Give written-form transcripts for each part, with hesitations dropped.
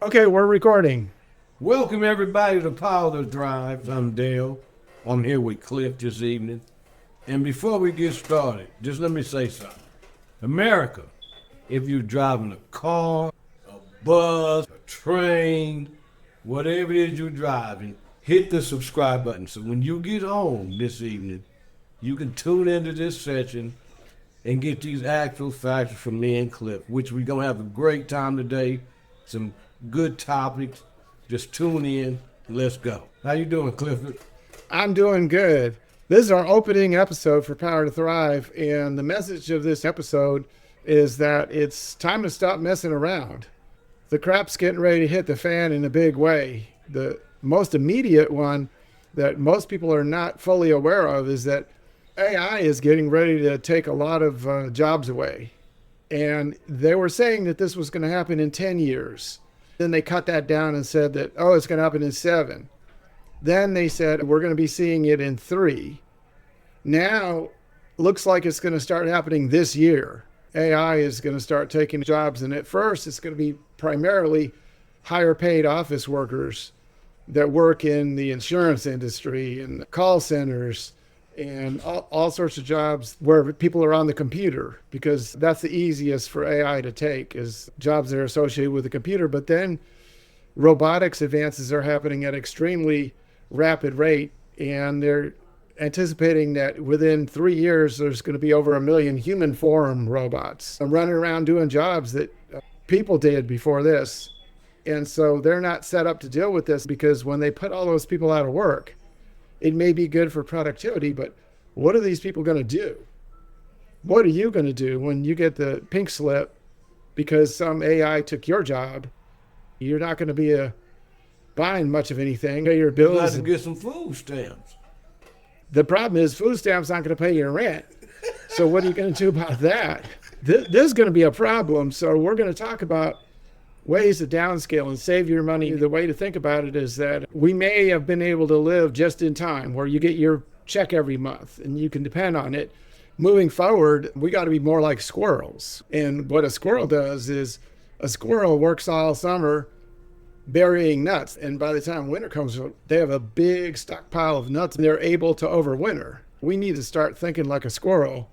Okay, we're recording. Welcome everybody to Power Drive. I'm Dale. I'm here with Cliff this evening. And before we get started, just let me say something. America, if you're driving a car, a bus, a train, whatever it is you're driving, hit the subscribe button. So when you get home this evening, you can tune into this session and get these actual facts from me and Cliff, which we're going to have a great time today. Some good topics. Just tune in. Let's go. How you doing, Clifford? I'm doing good. This is our opening episode for Power to Thrive, and the message of this episode is that it's time to stop messing around. The crap's getting ready to hit the fan in a big way. The most immediate one that most people are not fully aware of is that AI is getting ready to take a lot of jobs away. And they were saying that this was going to happen in 10 years. Then they cut that down and said that, oh, it's going to happen in 7. Then they said, we're going to be seeing it in 3. Now, looks like it's going to start happening this year. AI is going to start taking jobs. And at first, it's going to be primarily higher paid office workers that work in the insurance industry and call centers and all sorts of jobs where people are on the computer, because that's the easiest for AI to take, is jobs that are associated with the computer. But then robotics advances are happening at extremely rapid rate, and they're anticipating that within 3 years there's going to be over 1 million human form robots running around doing jobs that people did before this. And so they're not set up to deal with this, because when they put all those people out of work, it may be good for productivity, but what are these people going to do? What are you going to do when you get the pink slip because some AI took your job? You're not going to be buying much of anything. Pay your You got bills. to get some food stamps. The problem is food stamps not going to pay your rent. So what are you going to do about that? This is going to be a problem. So we're going to talk about ways to downscale and save your money. The way to think about it is that we may have been able to live just in time, where you get your check every month and you can depend on it. Moving forward, we got to be more like squirrels. And what a squirrel does is a squirrel works all summer burying nuts. And by the time winter comes, they have a big stockpile of nuts and they're able to overwinter. We need to start thinking like a squirrel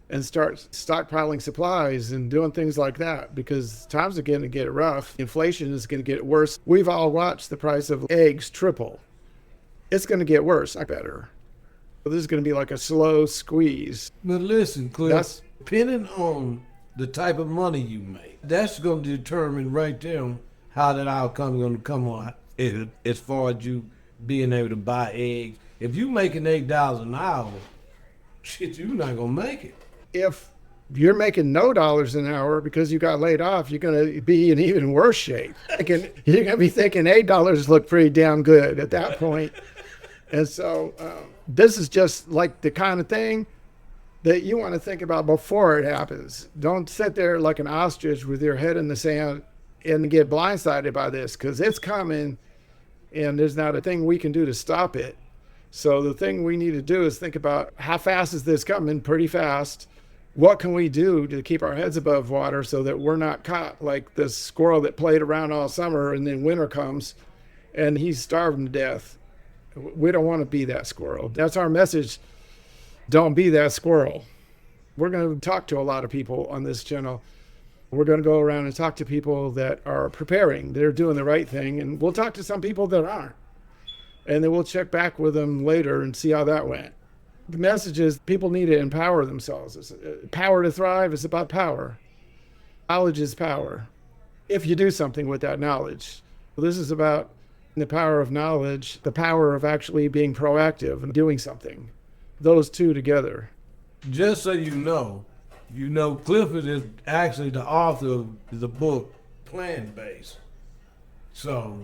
and start stockpiling supplies and doing things like that, because times are going to get rough. Inflation is going to get worse. We've all watched the price of eggs triple. It's going to get worse, not better. This is going to be like a slow squeeze. But listen, Cliff, That's depending on the type of money you make, that's going to determine right there how that outcome is going to come on as far as you being able to buy eggs. If you making $8 an hour, shit, you're not going to make it. if you're making no dollars an hour because you got laid off, you're going to be in even worse shape. You're going to be thinking $8 look pretty damn good at that point. And so this is just like the kind of thing that you want to think about before it happens. Don't sit there like an ostrich with your head in the sand and get blindsided by this, because it's coming and there's not a thing we can do to stop it. So the thing we need to do is think about, how fast is this coming? Pretty fast. What can we do to keep our heads above water so that we're not caught like this squirrel that played around all summer and then winter comes and he's starving to death? We don't want to be that squirrel. That's our message. Don't be that squirrel. We're going to talk to a lot of people on this channel. We're going to go around and talk to people that are preparing, they're doing the right thing, and we'll talk to some people that aren't. And then we'll check back with them later and see how that went. The message is people need to empower themselves. Power to thrive is about power. Knowledge is power, if you do something with that knowledge. This is about the power of knowledge, the power of actually being proactive and doing something. Those two together. Just so you know, Clifford is actually the author of the book Plant Based. So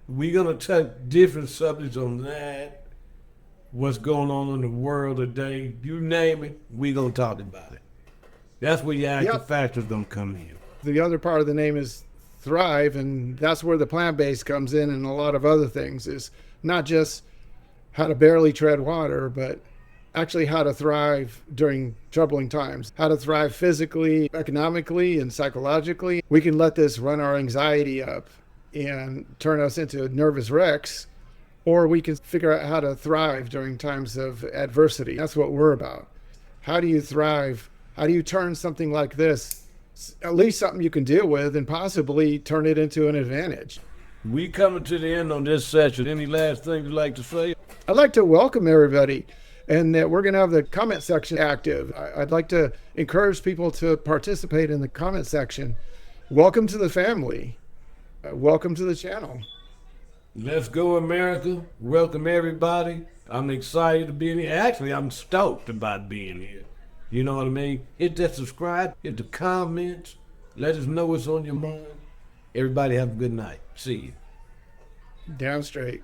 we're gonna touch different subjects on that. What's going on in the world today? You name it, we're gonna talk about it. That's where your active Yep. factors gonna come in. The other part of the name is thrive, and that's where the plant-based comes in, and a lot of other things. Is not just how to barely tread water, but actually how to thrive during troubling times, how to thrive physically, economically, and psychologically. We can let this run our anxiety up and turn us into nervous wrecks, or we can figure out how to thrive during times of adversity. That's what we're about. How do you thrive? How do you turn something like this, at least something you can deal with, and possibly turn it into an advantage? We coming to the end on this session. Any last things you'd like to say? I'd like to welcome everybody, and we're going to have the comment section active. I'd like to encourage people to participate in the comment section. Welcome to the family. Welcome to the channel. Let's go, America. Welcome, everybody. I'm excited to be in here. Actually, I'm stoked about being here. You know what I mean? Hit that subscribe, hit the comments. Let us know what's on your mind. Everybody have a good night. See you. Down straight.